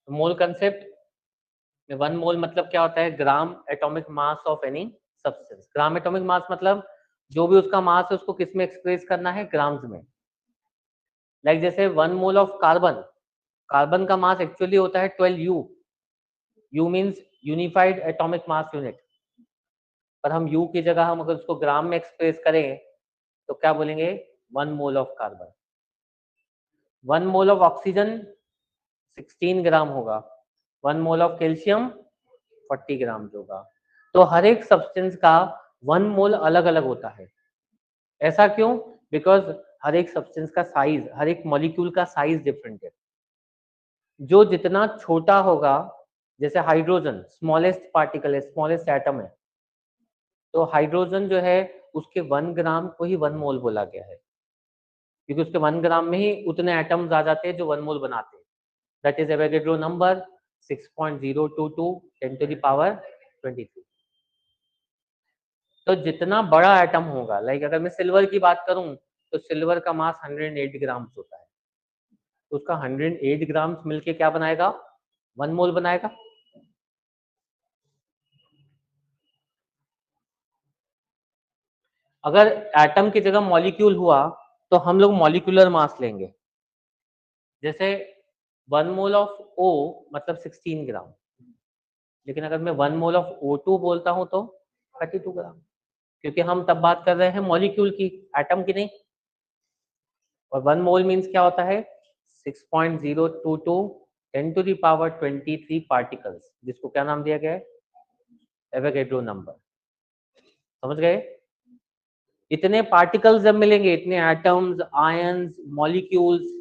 मोल concept में 1 मोल मतलब क्या होता है, gram atomic mass of any substance. Gram atomic mass मतलब जो भी उसका मास है उसको किस में एक्सप्रेस करना है, ग्राम्स में। लाइक जैसे 1 मोल ऑफ कार्बन, कार्बन का मास एक्चुअली होता है 12 U। U means unified atomic mass unit, पर हम U की जगह हम अगर उसको ग्राम में एक्सप्रेस करें तो क्या बोलेंगे, 1 mole of carbon. 1 mole of oxygen 16 ग्राम होगा, 1 मोल ऑफ कैल्शियम 40 ग्राम होगा। तो हर एक सब्सटेंस का 1 मोल अलग अलग होता है। ऐसा क्यों? बिकॉज हर एक सब्सटेंस का साइज, हर एक मॉलिक्यूल का साइज डिफरेंट है। जो जितना छोटा होगा, जैसे हाइड्रोजन स्मॉलेस्ट पार्टिकल है, स्मॉलेस्ट एटम है, तो हाइड्रोजन जो है उसके 1 ग्राम को ही 1 मोल बोला गया है, क्योंकि उसके 1 ग्राम में ही उतने एटम्स आ जाते हैं जो 1 मोल बनाते हैं। That is Avogadro number 6.022 10 to the power 23। तो जितना बड़ा एटम होगा, लाइक अगर मैं सिल्वर की बात करूं तो सिल्वर का मास 108 ग्राम्स होता है, तो उसका 108 ग्राम्स मिलके क्या बनाएगा, 1 मोल बनाएगा। अगर एटम की जगह मॉलिक्यूल हुआ तो हम लोग मॉलिक्यूलर मास लेंगे। जैसे 1 मोल ऑफ O मतलब 16 ग्राम, लेकिन अगर मैं 1 मोल ऑफ O2 बोलता हूं तो 32 ग्राम, क्योंकि हम तब बात कर रहे हैं मॉलिक्यूल की, एटम की नहीं। और 1 मोल मीन्स क्या होता है, 6.022 10 टू द पावर 23 पार्टिकल्स, जिसको क्या नाम दिया गया है, एवोगैड्रो नंबर। समझ गए? इतने पार्टिकल्स जब मिलेंगे, इतने एटम्स, आयंस, मॉलिक्यूल्स,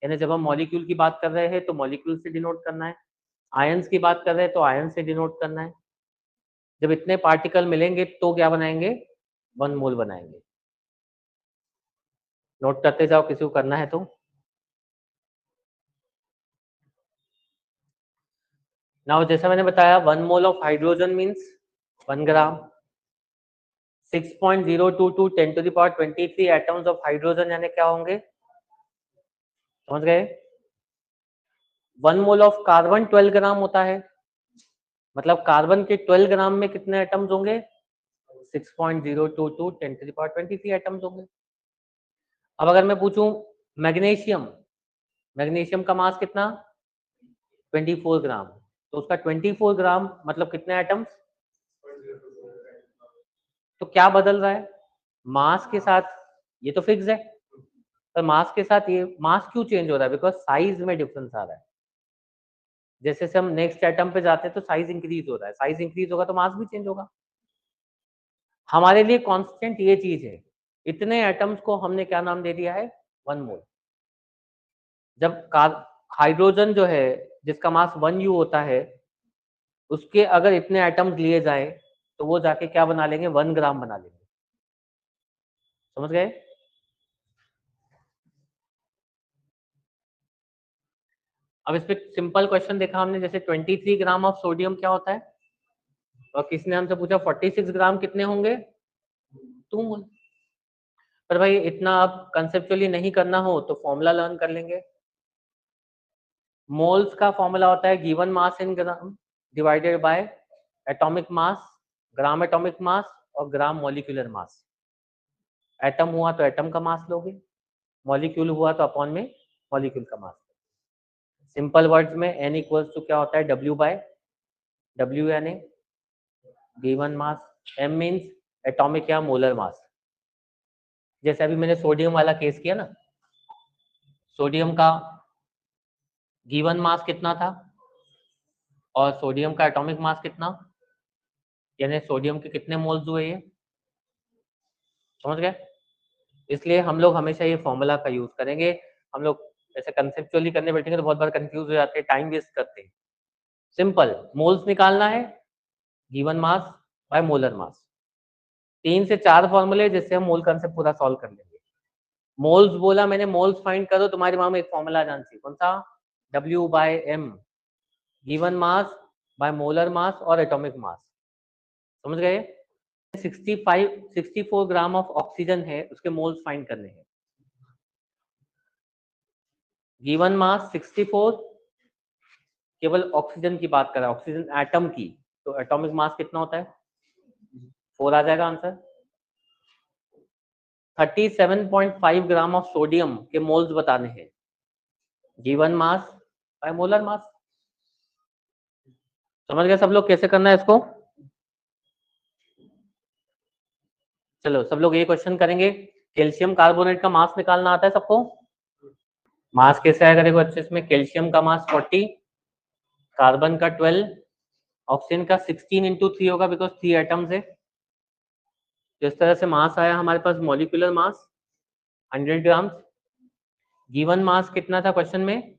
यानी जब हम मॉलिक्यूल की बात कर रहे हैं तो मॉलिक्यूल से डिनोट करना है, आयंस की बात कर रहे हैं तो आयंस से डिनोट करना है। जब इतने पार्टिकल मिलेंगे तो क्या बनाएंगे, 1 मोल बनाएंगे। नोट करते जाओ, किसी को करना है तो। नाउ जैसा मैंने बताया 1 mole of hydrogen means 1 gram, 6.022 10 to the power 23 atoms of hydrogen यानी क्या होंगे, समझ गए? 1 मोल ऑफ कार्बन 12 ग्राम होता है, मतलब कार्बन के 12 ग्राम में कितने एटम्स होंगे, 6.022 10 टू द पावर 23 एटम्स होंगे। अब अगर मैं पूछूं मैग्नीशियम, मैग्नीशियम का मास कितना, 24 ग्राम, तो उसका 24 ग्राम मतलब कितने एटम्स। तो क्या बदल रहा है, मास के साथ ये तो फिक्स है, पर मास के साथ ये मास क्यों चेंज हो रहा है, बिकॉज साइज में डिफरेंस आ रहा है। जैसे से हम नेक्स्ट एटम पे जाते हैं तो साइज इंक्रीज हो रहा है, साइज इंक्रीज होगा तो मास भी चेंज होगा। हमारे लिए कांस्टेंट ये चीज है, इतने एटम्स को हमने क्या नाम दे दिया है, 1 मोल। जब हाइड्रोजन जो है जिसका मास 1 U होता है, उसके अगर इतने एटम्स लिए जाए तो वो जाके क्या बना लेंगे, 1 ग्राम बना लेंगे। समझ गए? अब इस पे सिंपल क्वेश्चन देखा हमने, जैसे 23 ग्राम ऑफ सोडियम क्या होता है, और किसने हमसे पूछा 46 ग्राम कितने होंगे, 2 मोल। पर भाई इतना आप कंसेप्चुअली नहीं करना हो तो फॉर्मूला लर्न कर लेंगे। मोल्स का फॉर्मूला होता है given mass in gram divided by atomic mass, gram atomic mass और ग्राम मॉलिक्यूलर मास। एटम हुआ तो एटम का मास लोगे, मॉलिक्यूल हुआ तो अपॉन में मॉलिक्यूल का मास। सिंपल वर्ड्स में n इक्वल्स टू क्या होता है, W बाय W, यानी given mass, m means atomic या मोलर मास। जैसे अभी मैंने सोडियम वाला केस किया ना, सोडियम का गिवन मास कितना था और सोडियम का एटॉमिक मास कितना, यानी सोडियम के कितने मोल्स हुए, ये समझ गए? इसलिए हम लोग हमेशा ये फॉर्मूला का यूज करेंगे। हम लोग ऐसे कंसेप्चुअली करने बैठेंगे तो बहुत बार कंफ्यूज हो जाते हैं, टाइम वेस्ट करते हैं। सिंपल मोल्स निकालना है, गिवन मास बाय मोलर मास, 3 से 4 फॉर्मूले जिससे हम मोल कंसेप्ट पूरा सॉल्व कर लेंगे। मोल्स बोला मैंने, मोल्स फाइंड करो, तुम्हारे दिमाग में एक फॉर्मूला आ जाना चाहिए, कौन सा, W by M, given mass by molar mass और एटॉमिक मास। समझ गए? 64 ग्राम ऑफ ऑक्सीजन है, उसके मोल्स फाइंड करने हैं। गिवन मास 64 केवल ऑक्सीजन की बात कर रहा है, ऑक्सीजन एटम की, तो एटॉमिक मास कितना होता है? 4 आ जाएगा आंसर। 37.5 ग्राम ऑफ सोडियम के मोल्स बताने हैं, गिवन मास बाय मोलर मास। समझ गए सब लोग कैसे करना है इसको? चलो सब लोग ये क्वेश्चन करेंगे। कैल्शियम कार्बोनेट का मास निकालना आता है सबको? मास कैसे आएगा देखो अच्छे, इसमें कैल्शियम का मास 40, कार्बन का 12, ऑक्सीजन का 16 इंटू 3 होगा बिकॉज 3 एटम्स है। जिस तरह से मास आया हमारे पास मॉलिक्यूलर मास 100 ग्राम। गिवन मास कितना था क्वेश्चन में?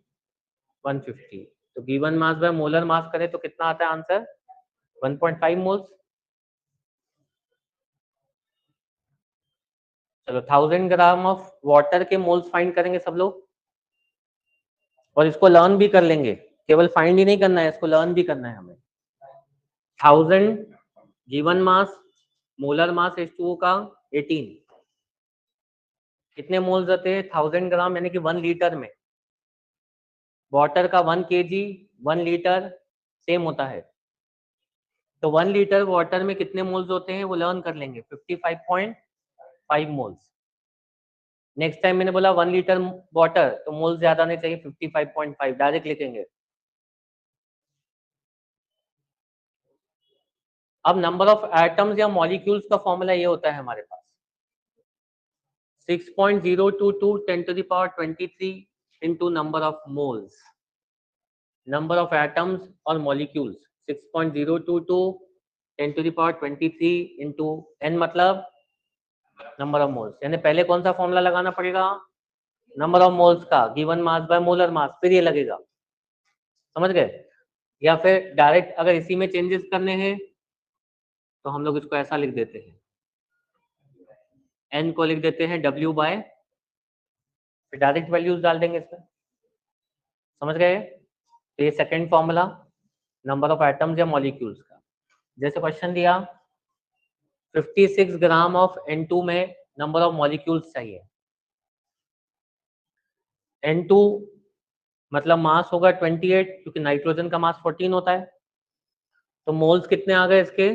150। तो गिवन मास बाय मोलर मास करें तो कितना आता है आंसर? 1.5 मोल्स। चलो 1000 ग्राम ऑफ वाटर के मोल्स फाइंड करेंगे सब लोग, और इसको लर्न भी कर लेंगे, केवल फाइंड ही नहीं करना है, इसको लर्न भी करना है हमें। 1000 given mass, molar mass H2O का 18, कितने मोल्स आते हैं? 1000 ग्राम यानी कि 1 लीटर में। वाटर का 1 kg 1 लीटर सेम होता है, तो 1 लीटर वाटर में कितने मोल्स होते हैं वो लर्न कर लेंगे, 55.5 मोल्स। नेक्स्ट टाइम मैंने बोला 1 लीटर वाटर तो मोल्स ज्यादा नहीं चाहिए, 55.5 डायरेक्ट लिखेंगे। अब नंबर ऑफ एटम्स या मॉलिक्यूल्स का फॉर्मूला ये होता है हमारे पास 6.022 10 to the power 23 into number of moles। Number of atoms और molecules 6.022 10 to the power 23 into n मतलब नंबर ऑफ मोल्स, यानी पहले कौन सा फॉर्मूला लगाना पड़ेगा? नंबर ऑफ मोल्स का, given mass by molar mass, फिर ये लगेगा। समझ गए? या फिर डायरेक्ट अगर इसी में चेंजेस करने हैं तो हम लोग इसको ऐसा लिख देते हैं, n को लिख देते हैं w बाय, फिर डायरेक्ट वैल्यूज डाल देंगे इसमें। समझ गए? तो ये second formula number of atoms या मॉलिक्यूल्स का। जैसे क्वेश्चन दिया 56 ग्राम ऑफ N2 में नंबर ऑफ मॉलिक्यूल्स चाहिए। N2 मतलब मास होगा 28, क्योंकि नाइट्रोजन का मास 14 होता है, तो मोल्स कितने आ गए इसके?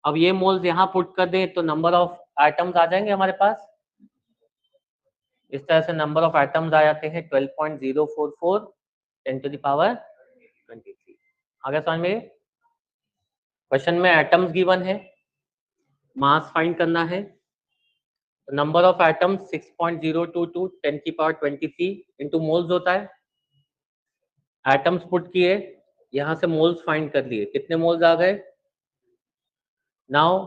अब ये मोल्स यहाँ पुट कर दें तो नंबर ऑफ एटम्स आ जाएंगे हमारे पास। इस तरह से नंबर ऑफ एटम्स आ जाते हैं 12.044 10 to the power 23। आगे समझ में? क्वेश्चन में एटम्स गिवन है, मास फाइंड करना है, नंबर ऑफ एटम्स 6.022 10 की पावर 23 इंटू मोल्स होता है। एटम्स पुट किए, यहां से मोल्स फाइंड कर लिए, कितने मोल्स आ गए? नाउ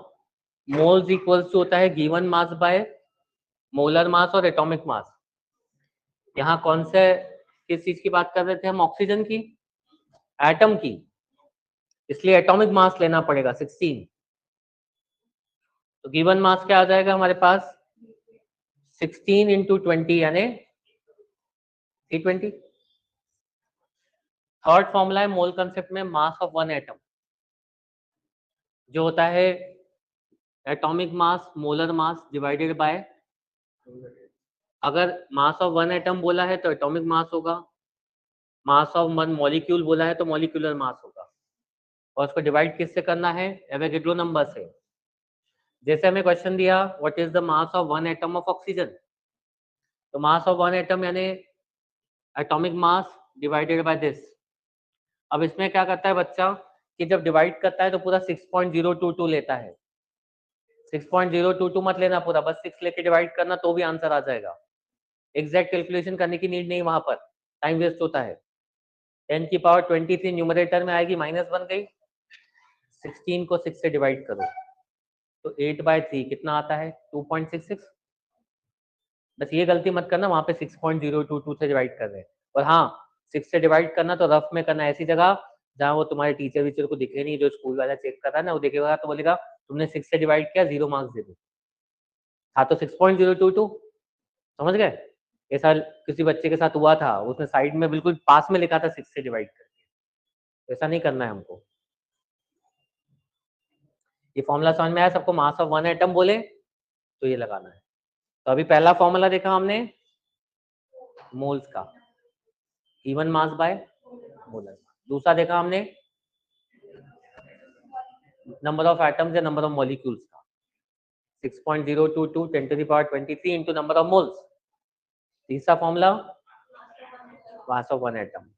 मोल्स इक्वल्स होता है given mass by molar mass और एटॉमिक मास। यहाँ कौन से किस चीज की बात कर रहे थे हम? ऑक्सीजन की, एटम की, इसलिए एटॉमिक मास लेना पड़ेगा 16। तो गिवन मास क्या आ जाएगा हमारे पास? 16 इंटू 20 यानी 320। थर्ड फॉर्मूला है मोल कंसेप्ट में मास ऑफ वन एटम, जो होता है atomic mass molar mass divided bye, अगर मास ऑफ वन एटम बोला है तो एटॉमिक मास होगा, मास ऑफ वन मॉलिक्यूल बोला है तो मॉलिक्यूलर मास होगा, और उसको डिवाइड किससे करना है? एवोगैड्रो नंबर से। जैसे हमें क्वेश्चन दिया what is the mass of one atom of oxygen, तो मास ऑफ वन एटम यानी atomic mass divided by this. अब इसमें क्या करता है बच्चा कि जब डिवाइड करता है तो पूरा 6.022 लेता है। 6.022 मत लेना पूरा, बस 6 लेके डिवाइड करना तो भी आंसर आ जाएगा। एग्जैक्ट कैलकुलेशन करने की नीड नहीं, वहां पर टाइम वेस्ट होता है। 10 की पावर 23 न्यूमरेटर में आएगी, माइनस बन गई, 16 को 6 से डिवाइड करो तो 8/3 कितना आता है? 2.66। बस ये गलती मत करना, वहां पे 6.022 से डिवाइड कर रहे हैं, और हाँ 6 से डिवाइड करना तो रफ में करना, ऐसी जगह जहाँ वो तुम्हारे टीचर वीचर को दिखे नहीं, जो स्कूल वाला चेक कर रहा है ना, वो देखेगा तो बोलेगा तुमने 6 से डिवाइड किया, 0 मार्क्स दे दो। हाँ तो 6.022, समझ गए? ऐसा किसी बच्चे के साथ हुआ था, उसने साइड में बिल्कुल पास में लिखा था 6 से डिवाइड करके, ऐसा नहीं करना है हमको। ये फॉर्मूला समझ में आया सबको? मास ऑफ वन एटम बोले तो ये लगाना है। तो अभी पहला फॉर्मूला देखा हमने मोल्स का, given mass by molar mass. दूसरा देखा हमने नंबर ऑफ एटम्स या नंबर ऑफ मॉलिक्यूल्स का 6.022 10⁻23 इंटू नंबर ऑफ मोल्स। तीसरा formula mass of one atom,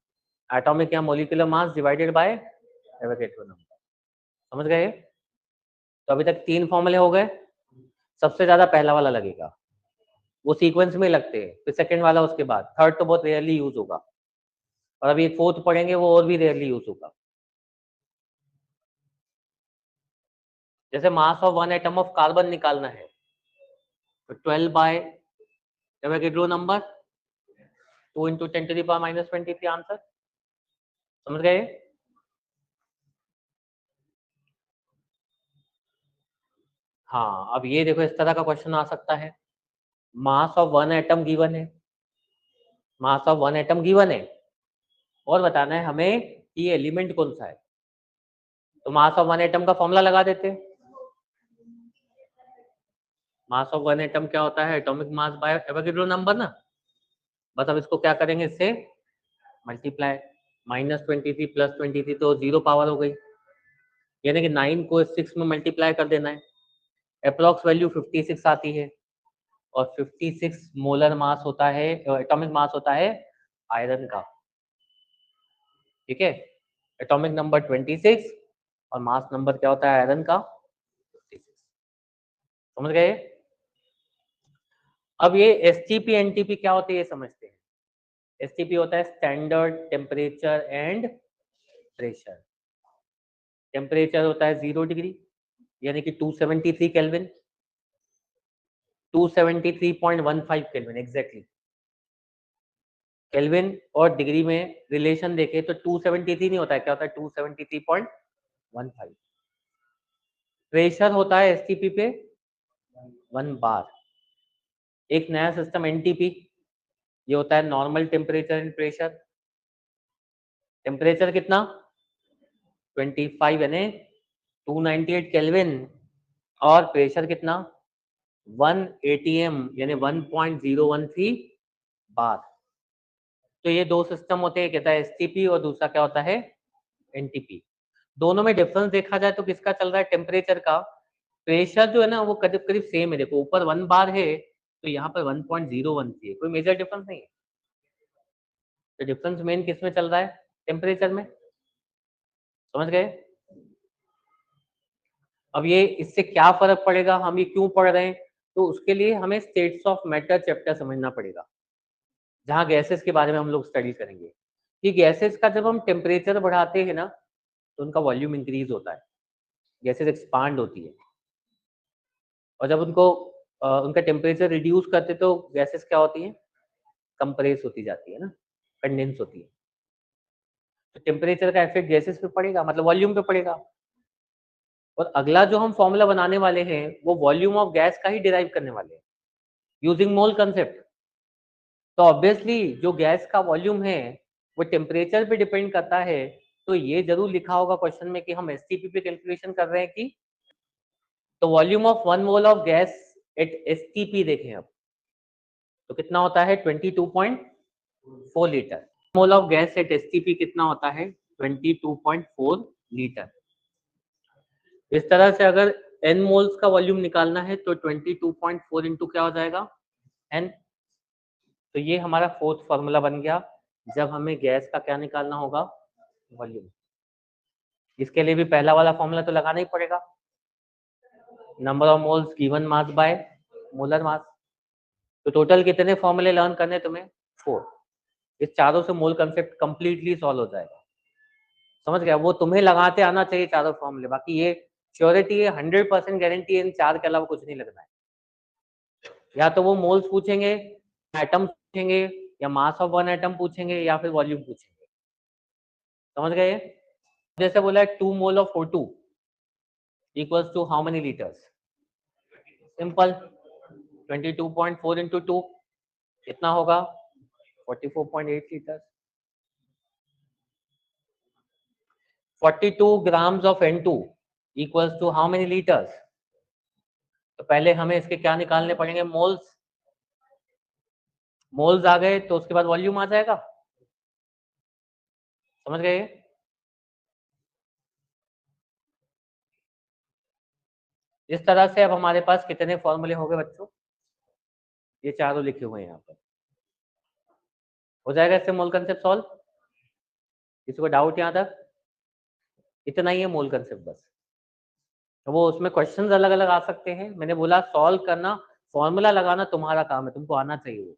atomic या molecular mass divided by Avogadro number. समझ गए? तो अभी तक 3 फॉर्मूले हो गए। सबसे ज्यादा पहला वाला लगेगा, वो सीक्वेंस में लगते हैं, फिर सेकंड वाला उसके बाद, थर्ड तो बहुत रेयरली यूज होगा, और अभी फोर्थ पढ़ेंगे वो और भी रेयरली यूज होगा। जैसे मास of one atom of carbon निकालना है तो 12 bye Avogadro number 2 into 10⁻⁻23 answer. समझ गए? हाँ, अब ये देखो इस तरह का क्वेश्चन आ सकता है, mass of one atom given है, mass of one atom given है और बताना है हमें कि ये एलिमेंट कौन सा है। तो मास ऑफ वन एटम का फॉर्मूला लगा देते हैं। मास ऑफ वन एटम क्या होता है? Atomic mass by Avogadro number ना। बस अब इसको क्या करेंगे, इससे मल्टीप्लाई, -23 + 23 तो 0 पावर हो गई, यानी कि 9 को 6 में मल्टीप्लाई कर देना है। अप्रॉक्स वैल्यू 56 आती है और 56 मोलर मास होता है, एटॉमिक मास होता है आयरन का। ठीक है, एटॉमिक नंबर 26 और मास नंबर क्या होता है आयरन का? 56। समझ गए? अब ये एसटीपी एनटीपी क्या होते हैं ये समझते हैं। एसटीपी होता है standard temperature and pressure. Temperature होता है 0 डिग्री यानी कि 273 केल्विन, 273.15 केल्विन एग्जैक्टली। केल्विन और डिग्री में रिलेशन देखे तो 273 नहीं होता है, क्या होता है 273.15। प्रेशर होता है एसटीपी पे 1 बार। एक नया सिस्टम एनटीपी, ये होता है normal temperature and pressure. Temperature कितना 25 यानी 298 केल्विन और प्रेशर कितना 1 atm यानी 1.013 बार। तो ये दो सिस्टम होते हैं, कहता है एसटीपी और दूसरा क्या होता है एनटीपी। दोनों में डिफरेंस देखा जाए तो किसका चल रहा है टेम्परेचर का। प्रेशर जो है ना वो करीब करीब सेम है, देखो ऊपर 1 बार है तो यहाँ पर 1.013 है, कोई मेजर डिफरेंस नहीं है। तो डिफरेंस मेन किस में चल रहा है? टेम्परेचर में। समझ गए? अब ये इससे क्या फर्क पड़ेगा, हम ये क्यों पढ़ रहे हैं, तो उसके लिए हमें स्टेट्स ऑफ मैटर चैप्टर समझना पड़ेगा, जहाँ गैसेस के बारे में हम लोग स्टडी करेंगे कि गैसेस का जब हम टेम्परेचर बढ़ाते हैं ना तो उनका वॉल्यूम इंक्रीज होता है, गैसेस एक्सपांड होती है, और जब उनको उनका टेम्परेचर रिड्यूस करते तो गैसेस क्या होती हैं कंप्रेस होती जाती है ना, कंडेंस होती है। तो टेम्परेचर का इफेक्ट गैसेस पे पड़ेगा, मतलब वॉल्यूम पे पड़ेगा। और अगला जो हम फॉर्मूला बनाने वाले हैं वो वॉल्यूम ऑफ गैस का ही डिराइव करने वाले हैं यूजिंग मोल कंसेप्ट। तो ऑब्वियसली जो गैस का वॉल्यूम है वो टेम्परेचर पे डिपेंड करता है। तो ये जरूर लिखा होगा क्वेश्चन में कि हम एसटीपी पे कैलकुलेशन कर रहे हैं कि, तो volume of 1 mole of gas at STP देखें अब तो कितना होता है 22.4 litre. Mole of gas at STP कितना होता है 22.4 लीटर। इस तरह से अगर n मोल्स का वॉल्यूम निकालना है तो 22.4 इंटू क्या हो जाएगा n। तो ये हमारा फोर्थ फॉर्मूला बन गया जब हमें गैस का क्या निकालना होगा वॉल्यूम। इसके लिए भी पहला वाला फॉर्मूला तो लगाना ही पड़ेगा, number of moles given mass by molar मास। तो टोटल कितने फॉर्मूले लर्न करने तुम्हें 4। इस चारों से मोल कंसेप्ट कंप्लीटली सॉल्व हो जाएगा। समझ गया? वो तुम्हें लगाते आना चाहिए चारों फॉर्मूले, बाकी ये श्योरिटी है 100% गारंटी है, इन 4 के अलावा कुछ नहीं लगना है। या तो वो मोल्स पूछेंगे, एटम पूछेंगे, या मास ऑफ वन एटम पूछेंगे, या फिर वॉल्यूम पूछेंगे। समझ गए? जैसे बोला है 2 mole of O2 equals to how many litres. Simple, 22.4 into 2 कितना होगा 44.8 litre. 42 grams of N2 equals to how many litres. तो पहले हमें इसके क्या निकालने पड़ेंगे मोल्स। मोल्स आ गए तो उसके बाद वॉल्यूम आ जाएगा। समझ गए? इस तरह से अब हमारे पास कितने फॉर्मूले हो गए बच्चों? ये चारों लिखे हुए हैं यहाँ पर। हो जाएगा इससे मोल कंसेप्ट सॉल्व? किसी को डाउट यहाँ तक? इतना ही है मोल कंसेप्ट बस। तो वो उसमें क्वेश्चंस अलग अलग आ सकते हैं, मैंने बोला सॉल्व करना, फॉर्मूला लगाना तुम्हारा काम है, तुमको आना चाहिए वो।